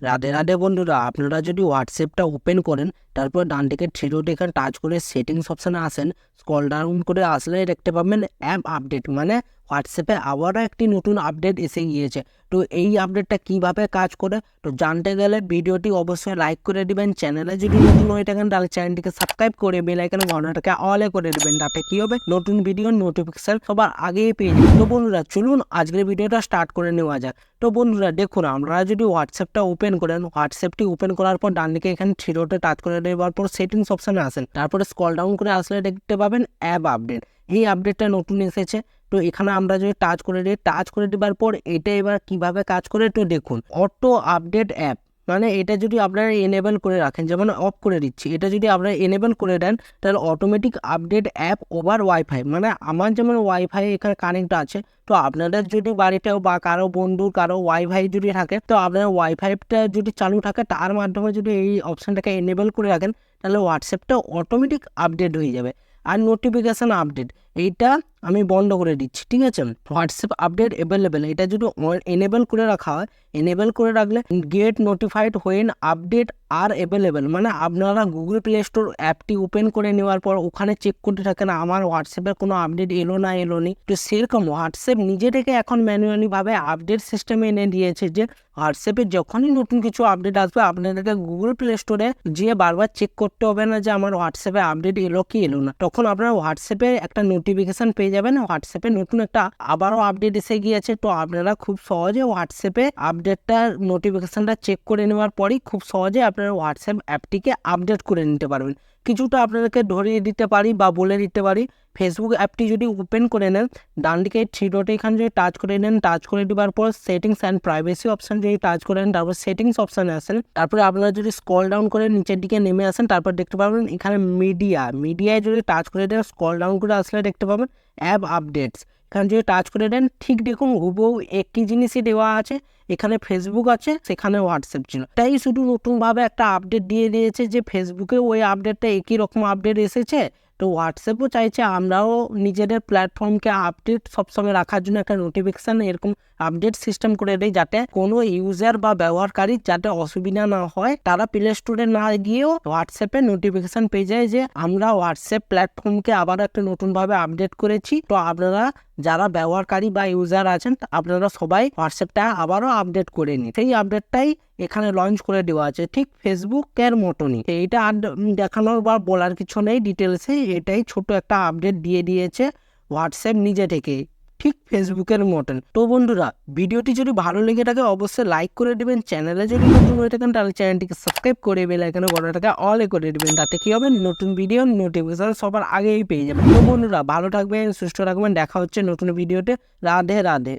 রাধে রাধে বন্ধুরা, আপনারা যদি হোয়াটসঅ্যাপটা ওপেন করেন, তারপর ডান দিকে থ্রি ডট এখানে টাচ করে সেটিংস অপশানে আসেন, স্ক্রল ডাউন করে আসলে দেখতে পাবেন অ্যাপ আপডেট, মানে হোয়াটসঅ্যাপে আবারও একটি নতুন আপডেট এসে গিয়েছে। তো এই আপডেটটা কিভাবে কাজ করে তো জানতে গেলে ভিডিওটি অবশ্যই লাইক করে দিবেন। চ্যানেলে যদি নতুন হয়ে থাকেন তাহলে চ্যানেলটিকে সাবস্ক্রাইব করে বেল আইকনে ঘন্টাটাকে অলে করে দিবেন, তাতে কি হবে নতুন ভিডিওর নোটিফিকেশন সবার আগেই পেয়ে যাবেন। তো বন্ধুরা চলুন আজকের ভিডিওটা স্টার্ট করে নেওয়া যাক। তো বন্ধুরা দেখুন, আমরা যদি হোয়াটসঅ্যাপটা ওপেন করেন, হোয়াটসঅ্যাপটি ওপেন করার পর ডান দিকে এখানে থ্রি ডটে টাচ করে দেওয়ার পর সেটিংস অপশানে আসেন, তারপরে স্ক্রল ডাউন করে আসলে দেখতে পাবেন অ্যাপ আপডেট। এই আপডেটটা নতুন এসেছে। তো এখানে আমরা যদি টাচ করে দিই, টাচ করে দেওয়ার পর এটা এবার কিভাবে কাজ করে তো দেখুন, অটো আপডেট অ্যাপ, মানে এটা যদি আপনারা এনেবল করে রাখেন, যেমন অফ করে দিচ্ছি, এটা যদি আপনারা এনেবল করে দেন তাহলে automatic update app over wifi, মানে আমার যেমন ওয়াইফাই এখানে কানেক্ট আছে, তো আপনাদের যদি বাড়িতেও বা কারো বন্ধুর কারো ওয়াইফাই যদি থাকে, তো আপনার ওয়াইফাইটা যদি চালু থাকে তার মাধ্যমে যদি এই অপশানটাকে এনেবল করে রাখেন, তাহলে হোয়াটসঅ্যাপটা অটোমেটিক আপডেট হয়ে যাবে। আর নোটিফিকেশান আপডেট এইটা আমি বন্ধ করে দিচ্ছি, ঠিক আছে। হোয়াটসঅ্যাপ আপডেট অ্যাভেলেবেল এটা যদি এনেবল করে রাখা হয়, এনেবল করে রাখলে get notified when update are available, মানে আপনারা গুগল প্লে স্টোর অ্যাপটি ওপেন করে নেওয়ার পর ওখানে চেক করতে থাকেন আমার হোয়াটসঅ্যাপের কোনো আপডেট এলো না এলো নি। তো সেরকম হোয়াটসঅ্যাপ নিজে থেকে এখন ম্যানুয়ালিভাবে আপডেট সিস্টেমে এনে দিয়েছে যে হোয়াটসঅ্যাপে যখনই নতুন কিছু আপডেট আসবে আপনাদেরকে গুগল প্লে স্টোরে গিয়ে বারবার চেক করতে হবে না যে আমার হোয়াটসঅ্যাপে আপডেট এলো কি এলো না। তখন আপনারা হোয়াটসঅ্যাপে একটা নোটিফিকেশান পেয়ে যাবেন, হোয়াটসঅ্যাপে নতুন একটা আবারও আপডেট এসে গিয়েছে। তো আপনারা খুব সহজে হোয়াটসঅ্যাপে আপডেটটার নোটিফিকেশানটা চেক করে নেওয়ার পরই খুব সহজে আপনারা হোয়াটসঅ্যাপ অ্যাপটিকে আপডেট করে নিতে পারবেন। কিছুটা আপনাদেরকে ধরিয়ে দিতে পারি বা বলে দিতে পারি, ফেসবুক অ্যাপটি যদি ওপেন করে নেন, ডান দিকে থ্রি ডটে এখানে যদি টাচ করে নেন, টাচ করে দেওয়ার পর সেটিংস অ্যান্ড প্রাইভেসি অপশান যদি টাচ করেন, তারপর সেটিংস অপশানে আসেন, তারপরে আপনারা যদি স্ক্রল ডাউন করে নিচের দিকে নেমে আসেন, তারপর দেখতে পাবেন এখানে মিডিয়ায় যদি টাচ করে দেন, স্ক্রল ডাউন করে আসলে দেখতে পাবেন অ্যাপ আপডেটস। এখানে যদি টাচ করে দেন, ঠিক দেখুন হুবহু একই জিনিসই দেওয়া আছে, এখানে ফেসবুক আছে, সেখানে হোয়াটসঅ্যাপ ছিল। তাই শুধু নতুনভাবে একটা আপডেট দিয়ে দিয়েছে যে ফেসবুকে ওই আপডেটটা একই রকম আপডেট এসেছে, তো হোয়াটসঅ্যাপও চাইছে আমরাও নিজেদের প্ল্যাটফর্মকে আপডেট সবসময় রাখার জন্য একটা নোটিফিকেশান এরকম আপডেট সিস্টেম করে দেয়, যাতে কোনো ইউজার বা ব্যবহারকারীর যাতে অসুবিধা না হয়, তারা প্লে স্টোরে না গিয়েও হোয়াটসঅ্যাপে নোটিফিকেশান পেয়ে যায় যে আমরা হোয়াটসঅ্যাপ প্ল্যাটফর্মকে আবার একটা নতুনভাবে আপডেট করেছি। তো আপনারা যারা ব্যবহারকারী বা ইউজার আছেন আপনারা সবাই হোয়াটসঅ্যাপটা আবারও আপডেট করে নিন। সেই আপডেটটাই এখানে লঞ্চ করে দেওয়া আছে, ঠিক ফেসবুকের মতনই। এইটা আর দেখানোর বা বলার কিছু নেই ডিটেলসে, এটাই ছোট একটা আপডেট দিয়ে দিয়েছে হোয়াটসঅ্যাপ নিজে থেকে, ঠিক ফেসবুকের মতন। তো বন্ধুরা ভিডিওটি যদি ভালো লেগে থাকে অবশ্যই লাইক করে দেবেন, চ্যানেলে যদি নতুন হয়ে থাকেন তাহলে চ্যানেলটিকে সাবস্ক্রাইব করে বেল আইকনে ঘন্টাটাকে অলে করে দেবেন, তাতে কি হবে নতুন ভিডিও নোটিফিকেশন সবার আগেই পেয়ে যাবেন। তো বন্ধুরা ভালো থাকবেন, সুস্থ থাকবেন, দেখা হচ্ছে নতুন ভিডিওতে। রাধে রাধে।